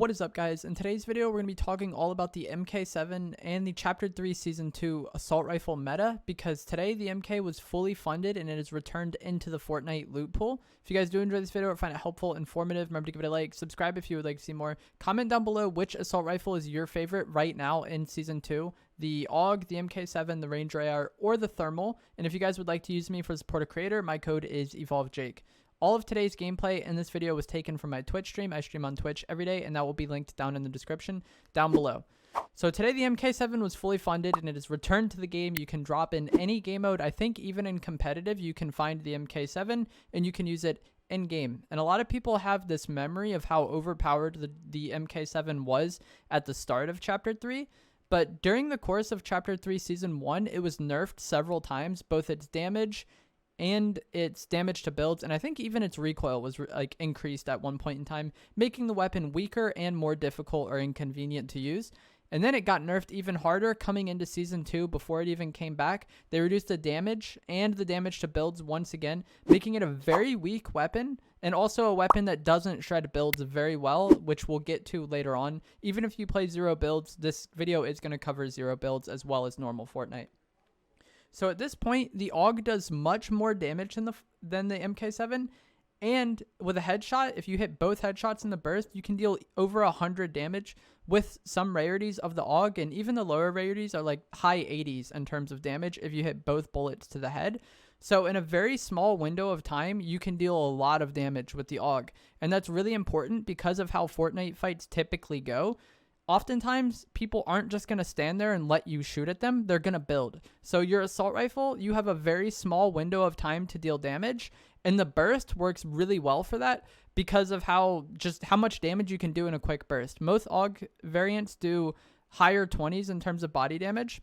What is up, guys? In today's video, we're going to be talking all about the MK7 and the Chapter 3 Season 2 Assault Rifle meta, because today the MK was fully funded and it is returned into the Fortnite loot pool. If you guys do enjoy this video or find it helpful, informative, remember to give it a like, subscribe if you would like to see more. Comment down below which assault rifle is your favorite right now in Season 2. The AUG, the MK7, the Ranger AR, or the Thermal. And if you guys would like to use me for support a creator, my code is EvolvedJake. All of today's gameplay in this video was taken from my Twitch stream. I stream on Twitch every day, and that will be linked down in the description down below. So today the MK7 was fully funded, and it is returned to the game. You can drop in any game mode. I think even in competitive, you can find the MK7, and you can use it in-game. And a lot of people have this memory of how overpowered the MK7 was at the start of Chapter 3. But during the course of Chapter 3 Season 1, it was nerfed several times, both its damage and its damage to builds, and I think even its recoil was increased at one point in time, making the weapon weaker and more difficult or inconvenient to use. And then it got nerfed even harder coming into Season 2 before it even came back. They reduced the damage and the damage to builds once again, making it a very weak weapon, and also a weapon that doesn't shred builds very well, which we'll get to later on. Even if you play zero builds, this video is going to cover zero builds as well as normal Fortnite. So at this point, the AUG does much more damage than the MK7, and with a headshot, if you hit both headshots in the burst, you can deal over 100 damage with some rarities of the AUG, and even the lower rarities are like high 80s in terms of damage if you hit both bullets to the head. So in a very small window of time, you can deal a lot of damage with the AUG, and that's really important because of how Fortnite fights typically go. Oftentimes, people aren't just going to stand there and let you shoot at them. They're going to build. So your assault rifle, you have a very small window of time to deal damage, and the burst works really well for that because of how much damage you can do in a quick burst. Most AUG variants do higher 20s in terms of body damage,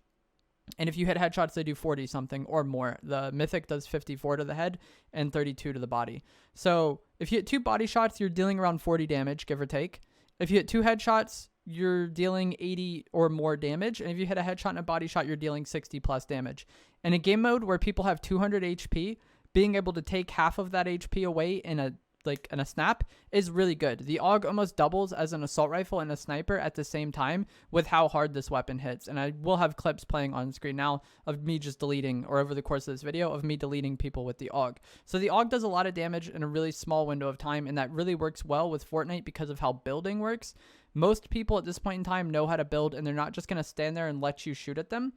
and if you hit headshots, they do 40 something or more. The Mythic does 54 to the head and 32 to the body. So if you hit 2 body shots, you're dealing around 40 damage, give or take. If you hit 2 headshots, you're dealing 80 or more damage, and if you hit a headshot and a body shot, you're dealing 60 plus damage. In a game mode where people have 200 HP, being able to take half of that HP away in a snap is really good. The AUG almost doubles as an assault rifle and a sniper at the same time with how hard this weapon hits. And I will have clips playing on screen now of me just deleting, or over the course of this video, of me deleting people with the AUG. So the AUG does a lot of damage in a really small window of time, and that really works well with Fortnite because of how building works. Most people at this point in time know how to build, and they're not just going to stand there and let you shoot at them.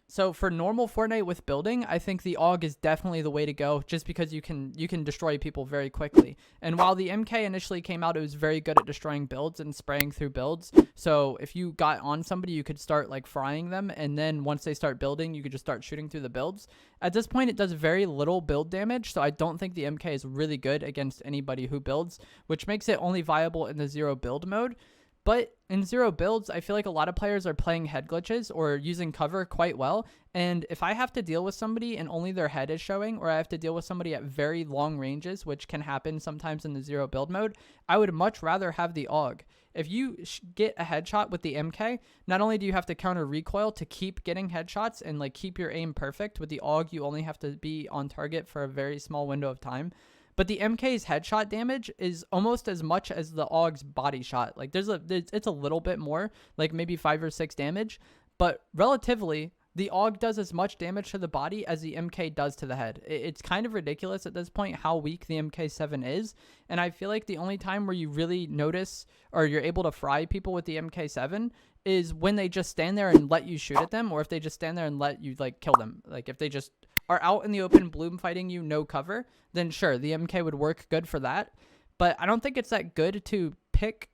So for normal Fortnite with building, I think the AUG is definitely the way to go, just because you can destroy people very quickly. And while the MK initially came out, it was very good at destroying builds and spraying through builds. So if you got on somebody, you could start frying them, and then once they start building, you could just start shooting through the builds. At this point, it does very little build damage, so I don't think the MK is really good against anybody who builds, which makes it only viable in the zero build mode. But in zero builds, I feel like a lot of players are playing head glitches or using cover quite well. And if I have to deal with somebody and only their head is showing, or I have to deal with somebody at very long ranges, which can happen sometimes in the zero build mode, I would much rather have the AUG. If you get a headshot with the MK, not only do you have to counter recoil to keep getting headshots and keep your aim perfect, with the AUG you only have to be on target for a very small window of time. But the MK's headshot damage is almost as much as the AUG's body shot. It's a little bit more, maybe 5 or 6 damage, but relatively, the AUG does as much damage to the body as the MK does to the head. It's kind of ridiculous at this point how weak the MK7 is, and I feel like the only time where you really notice or you're able to fry people with the MK7 is when they just stand there and let you shoot at them, or if they just stand there and let you kill them. If they just are out in the open bloom fighting you, no cover, then sure, the MK would work good for that. But I don't think it's that good to pick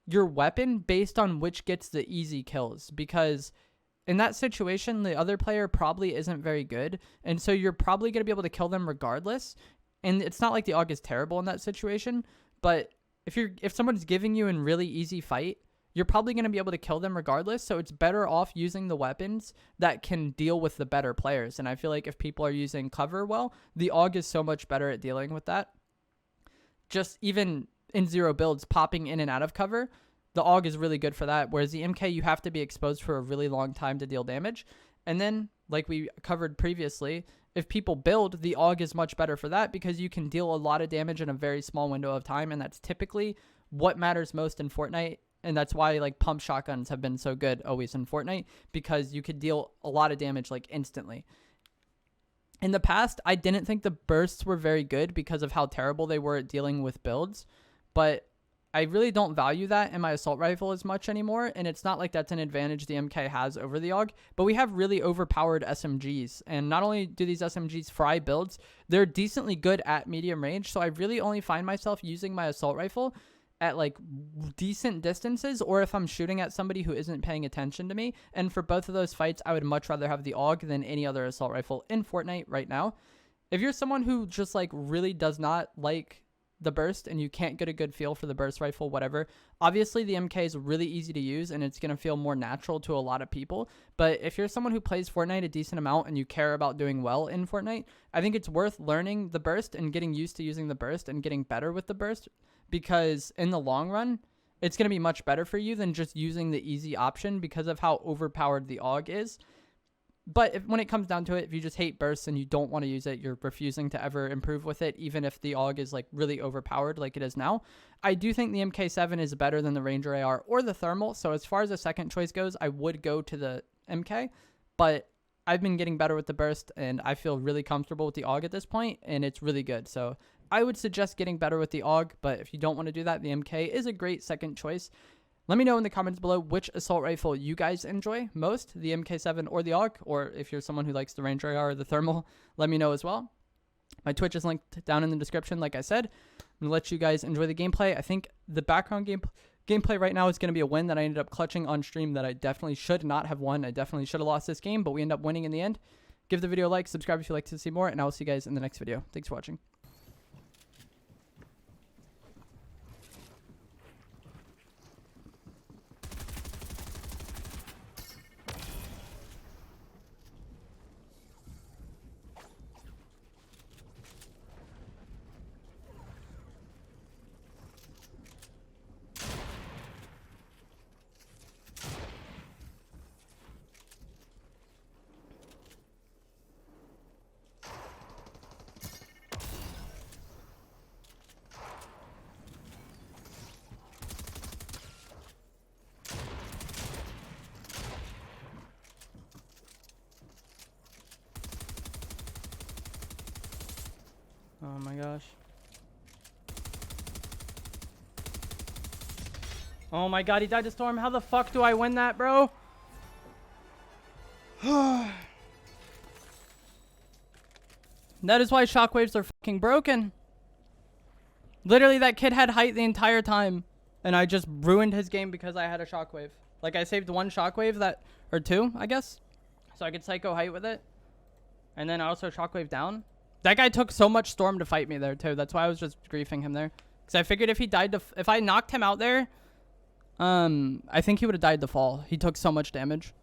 your weapon based on which gets the easy kills, because in that situation, the other player probably isn't very good, and so you're probably going to be able to kill them regardless. And it's not like the AUG is terrible in that situation, but if someone's giving you a really easy fight, you're probably going to be able to kill them regardless, so it's better off using the weapons that can deal with the better players. And I feel like if people are using cover well, the AUG is so much better at dealing with that. Just even in zero builds, popping in and out of cover, the AUG is really good for that, whereas the MK, you have to be exposed for a really long time to deal damage. And then, like we covered previously, if people build, the AUG is much better for that because you can deal a lot of damage in a very small window of time, and that's typically what matters most in Fortnite. And that's why like pump shotguns have been so good always in Fortnite, because you could deal a lot of damage like instantly. In the past, I didn't think the bursts were very good because of how terrible they were at dealing with builds, but I really don't value that in my assault rifle as much anymore, and it's not like that's an advantage the MK has over the AUG, but we have really overpowered SMGs, and not only do these SMGs fry builds, they're decently good at medium range, so I really only find myself using my assault rifle at like decent distances, or if I'm shooting at somebody who isn't paying attention to me. And for both of those fights, I would much rather have the AUG than any other assault rifle in Fortnite right now. If you're someone who just like really does not like the burst and you can't get a good feel for the burst rifle, whatever, obviously the MK is really easy to use and it's going to feel more natural to a lot of people. But if you're someone who plays Fortnite a decent amount and you care about doing well in Fortnite, I think it's worth learning the burst and getting used to using the burst and getting better with the burst, because in the long run, it's going to be much better for you than just using the easy option because of how overpowered the AUG is. But when it comes down to it, if you just hate bursts and you don't want to use it, you're refusing to ever improve with it, even if the AUG is like really overpowered like it is now. I do think the MK7 is better than the Ranger AR or the Thermal. So as far as a second choice goes, I would go to the MK. But I've been getting better with the burst and I feel really comfortable with the AUG at this point, and it's really good. So I would suggest getting better with the AUG, but if you don't want to do that, the MK is a great second choice. Let me know in the comments below which assault rifle you guys enjoy most, the MK7 or the AUG, or if you're someone who likes the Ranger AR or the Thermal, let me know as well. My Twitch is linked down in the description, like I said. I'm going to let you guys enjoy the gameplay. I think the background gameplay right now is going to be a win that I ended up clutching on stream that I definitely should not have won. I definitely should have lost this game, but we end up winning in the end. Give the video a like, subscribe if you'd like to see more, and I will see you guys in the next video. Thanks for watching. Oh my gosh. Oh my god, he died to Storm. How the fuck do I win that, bro? That is why shockwaves are fucking broken. Literally, that kid had height the entire time, and I just ruined his game because I had a shockwave. Like, I saved one shockwave that, or two, I guess, so I could psycho height with it, and then I also shockwave down. That guy took so much Storm to fight me there, too. That's why I was just griefing him there. Because I figured if he died to... if I knocked him out there, I think he would have died to fall. He took so much damage.